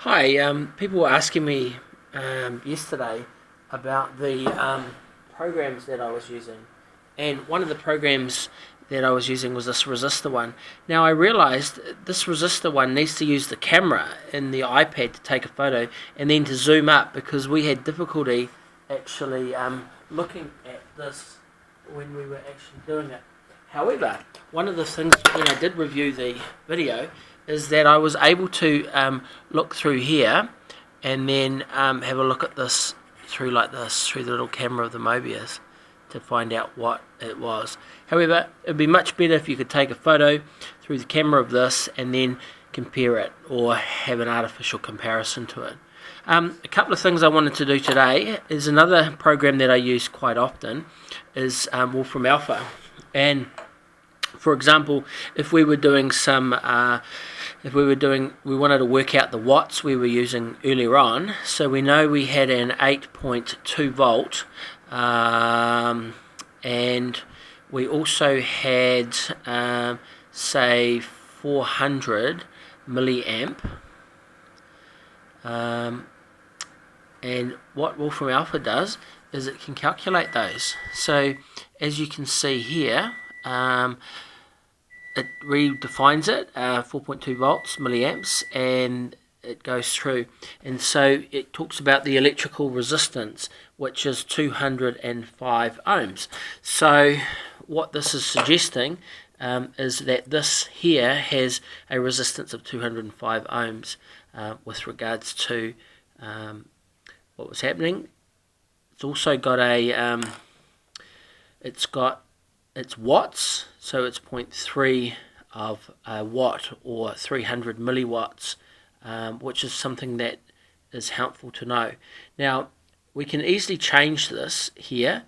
Hi, people were asking me yesterday about the programs that I was using, and one of the programs that I was using was this Resistor one. Now I realized this Resistor one needs to use the camera in the iPad to take a photo and then to zoom up, because we had difficulty actually looking at this when we were actually doing it. However, one of the things when I did review the video is that I was able to look through here and then have a look at this through like this, through the little camera of the Mobius, to find out what it was. However, it would be much better if you could take a photo through the camera of this and then compare it, or have an artificial comparison to it. A couple of things I wanted to do today is another program that I use quite often is Wolfram Alpha. And for example, if we were doing some, we wanted to work out the watts we were using earlier on. So we know we had an 8.2 volt, and we also had, say, 400 milliamp. And what Wolfram Alpha does is it can calculate those. So as you can see here, it redefines it, 4.2 volts, milliamps, and it goes through. And so it talks about the electrical resistance, which is 205 ohms. So what this is suggesting is that this here has a resistance of 205 ohms with regards to what was happening. It's also got a, it's watts, so it's 0.3 of a watt, or 300 milliwatts, which is something that is helpful to know. Now, we can easily change this here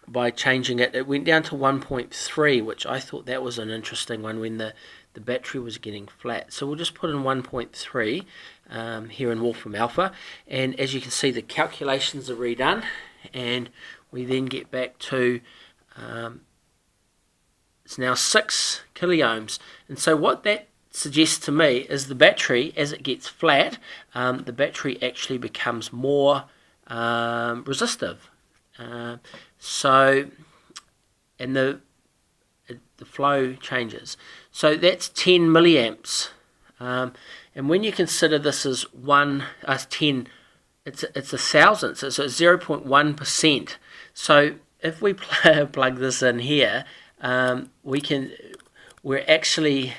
by changing it. It went down to 1.3, which I thought that was an interesting one when the battery was getting flat. So we'll just put in 1.3 here in Wolfram Alpha, and as you can see, the calculations are redone, and we then get back to it's now 6 kiloohms. And so what that suggests to me is the battery, as it gets flat, the battery actually becomes more resistive. So, and the flow changes. So that's 10 milliamps. And when you consider this as 10, it's a thousandth, so it's 0.1%. So if we plug this in here, we're actually,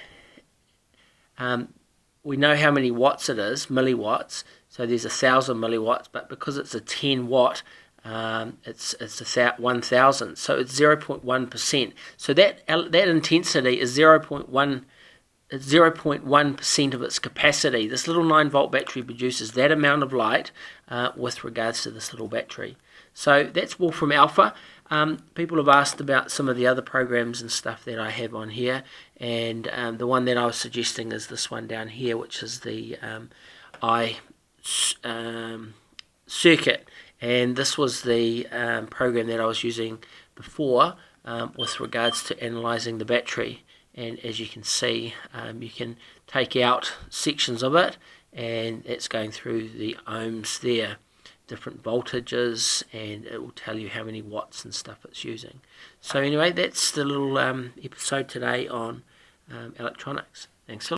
we know how many watts it is, milliwatts. So there's 1,000 milliwatts, but because it's a 10 watt, it's 1,000. So it's 0.1%. So that intensity is 0.1% of its capacity. This little 9-volt battery produces that amount of light with regards to this little battery. So that's Wolfram Alpha. People have asked about some of the other programs and stuff that I have on here, and the one that I was suggesting is this one down here, which is the iCircuit, and this was the program that I was using before with regards to analysing the battery. And as you can see, you can take out sections of it, and it's going through the ohms there, different voltages, and it will tell you how many watts and stuff it's using. So anyway, that's the little episode today on electronics. Thanks a lot.